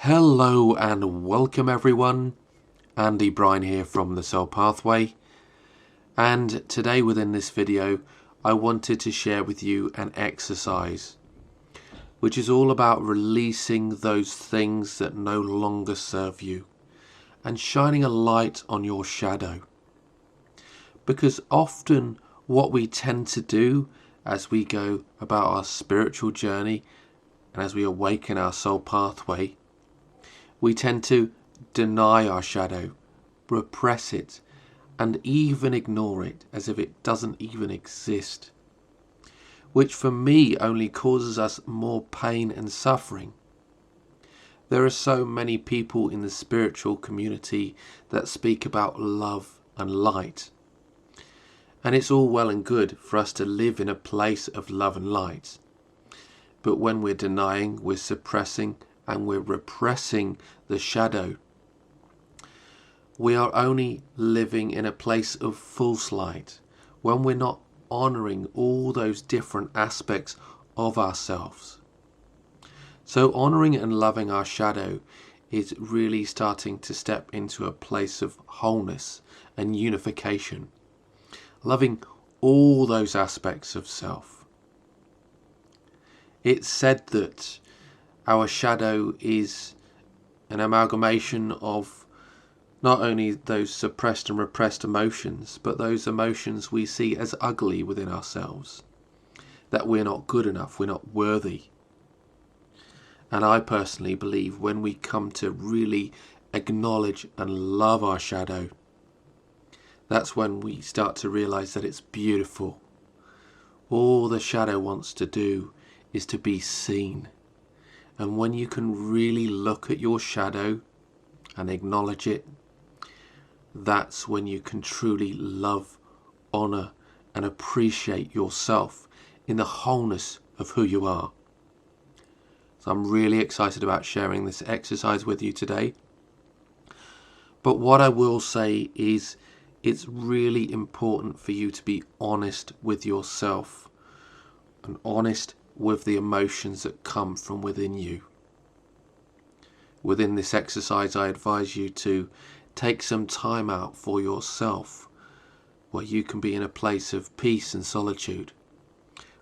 Hello and welcome everyone. Andy Bryan here from the Soul Pathway, and today within this video I wanted to share with you an exercise which is all about releasing those things that no longer serve you and shining a light on your shadow. Because often what we tend to do as we go about our spiritual journey and as we awaken our soul pathway, we tend to deny our shadow, repress it, and even ignore it as if it doesn't even exist, which for me only causes us more pain and suffering. There are so many people in the spiritual community that speak about love and light, and it's all well and good for us to live in a place of love and light, but when we're denying, we're suppressing, and we're repressing the shadow, we are only living in a place of false light when we're not honouring all those different aspects of ourselves. So honouring and loving our shadow is really starting to step into a place of wholeness and unification, loving all those aspects of self. It's said that our shadow is an amalgamation of not only those suppressed and repressed emotions, but those emotions we see as ugly within ourselves, that we're not good enough, we're not worthy. And I personally believe when we come to really acknowledge and love our shadow, that's when we start to realize that it's beautiful. All the shadow wants to do is to be seen. And when you can really look at your shadow and acknowledge it, that's when you can truly love, honour and appreciate yourself in the wholeness of who you are. So I'm really excited about sharing this exercise with you today. But what I will say is it's really important for you to be honest with yourself and honest with the emotions that come from within you. Within this exercise, I advise you to take some time out for yourself, where you can be in a place of peace and solitude,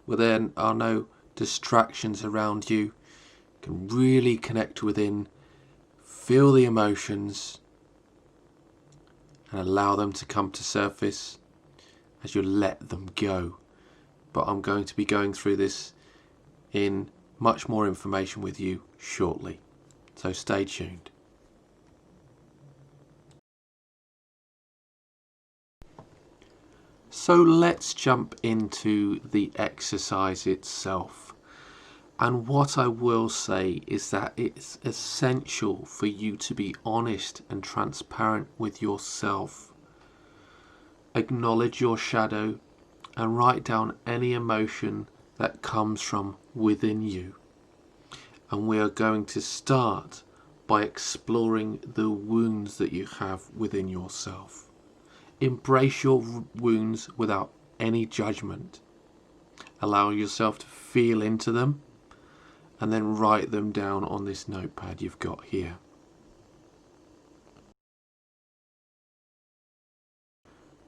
where there are no distractions around you. You can really connect within, feel the emotions, and allow them to come to surface as you let them go. But I'm going to be going through this in much more information with you shortly, so stay tuned. So let's jump into the exercise itself, and what I will say is that it's essential for you to be honest and transparent with yourself. Acknowledge your shadow and write down any emotion that comes from within you. And we are going to start by exploring the wounds that you have within yourself. Embrace your wounds without any judgment. Allow yourself to feel into them and then write them down on this notepad you've got here.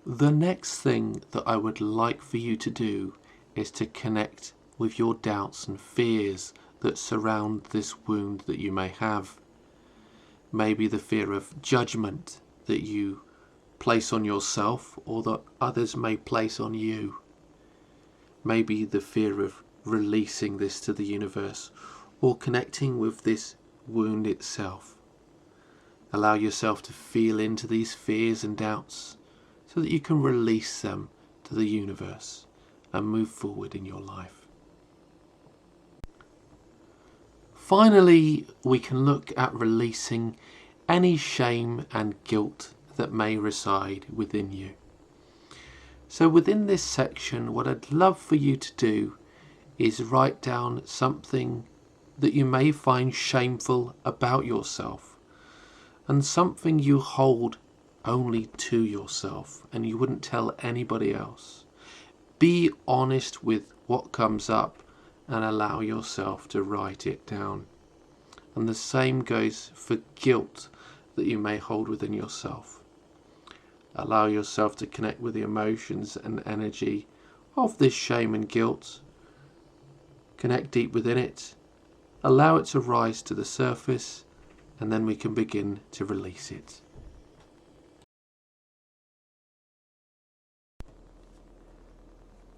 The next thing that I would like for you to do is to connect with your doubts and fears that surround this wound that you may have. Maybe the fear of judgment that you place on yourself or that others may place on you. Maybe the fear of releasing this to the universe or connecting with this wound itself. Allow yourself to feel into these fears and doubts so that you can release them to the universe and move forward in your life. Finally, we can look at releasing any shame and guilt that may reside within you. So within this section, what I'd love for you to do is write down something that you may find shameful about yourself, and something you hold only to yourself and you wouldn't tell anybody else. Be honest with what comes up and allow yourself to write it down. And the same goes for guilt that you may hold within yourself. Allow yourself to connect with the emotions and energy of this shame and guilt. Connect deep within it. Allow it to rise to the surface, and then we can begin to release it.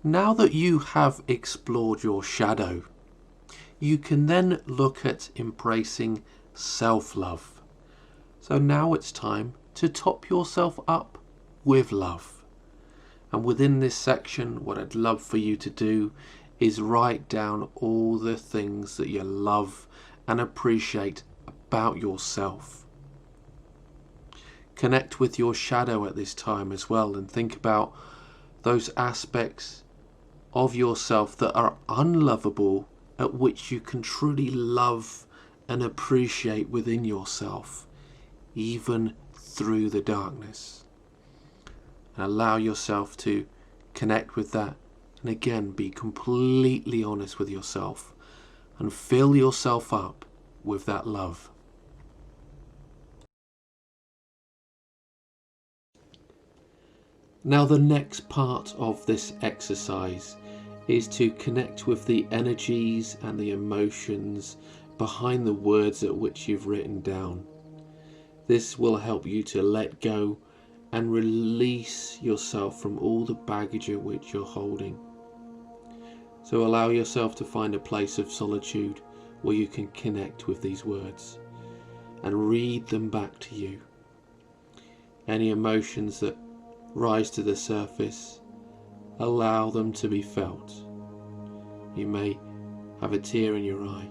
Now that you have explored your shadow, you can then look at embracing self-love. So now it's time to top yourself up with love. And within this section, what I'd love for you to do is write down all the things that you love and appreciate about yourself. Connect with your shadow at this time as well, and think about those aspects of yourself that are unlovable, at which you can truly love and appreciate within yourself, even through the darkness. And allow yourself to connect with that, and again be completely honest with yourself and fill yourself up with that love. Now the next part of this exercise is to connect with the energies and the emotions behind the words at which you've written down. This will help you to let go and release yourself from all the baggage at which you're holding. So allow yourself to find a place of solitude where you can connect with these words and read them back to you. Any emotions that rise to the surface, allow them to be felt. You may have a tear in your eye.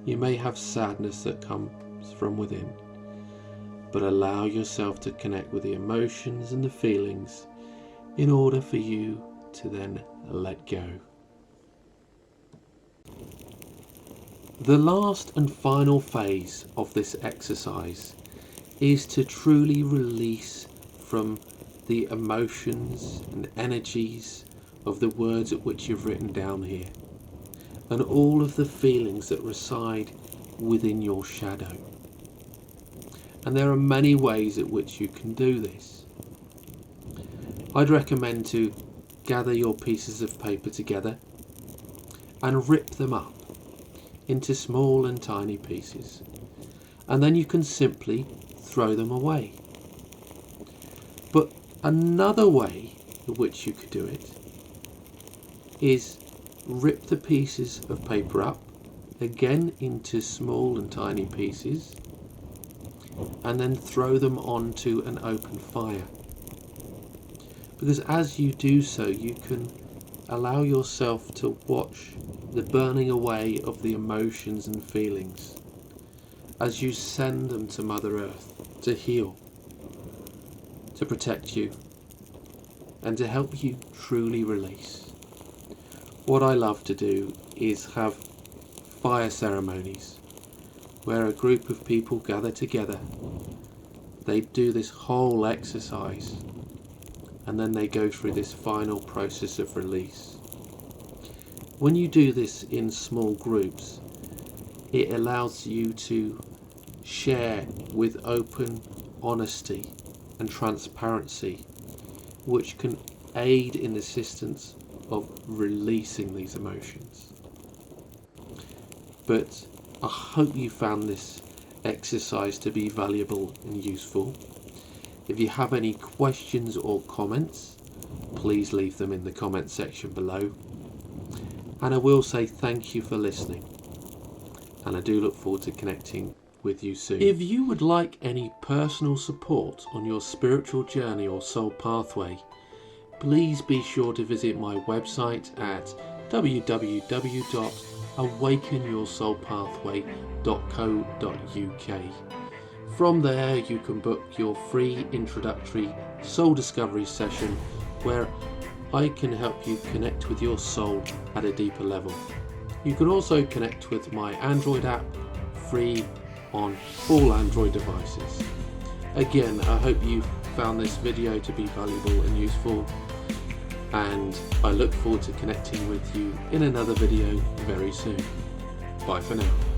You may have sadness that comes from within. But allow yourself to connect with the emotions and the feelings in order for you to then let go. The last and final phase of this exercise is to truly release from the emotions and energies of the words at which you've written down here, and all of the feelings that reside within your shadow. And there are many ways at which you can do this. I'd recommend to gather your pieces of paper together and rip them up into small and tiny pieces, and then you can simply throw them away. But another way in which you could do it is rip the pieces of paper up again into small and tiny pieces, and then throw them onto an open fire. Because as you do so, you can allow yourself to watch the burning away of the emotions and feelings as you send them to Mother Earth to heal, to protect you, and to help you truly release. What I love to do is have fire ceremonies where a group of people gather together. They do this whole exercise, and then they go through this final process of release. When you do this in small groups, it allows you to share with open honesty and transparency, which can aid in the assistance of releasing these emotions. But I hope you found this exercise to be valuable and useful. If you have any questions or comments, please leave them in the comment section below. And I will say thank you for listening, and I do look forward to connecting with you soon. If you would like any personal support on your spiritual journey or soul pathway, please be sure to visit my website at www.awakenyoursoulpathway.co.uk. From there you can book your free introductory soul discovery session where I can help you connect with your soul at a deeper level. You can also connect with my Android app, free on all Android devices. Again, I hope you found this video to be valuable and useful, and I look forward to connecting with you in another video very soon. Bye for now.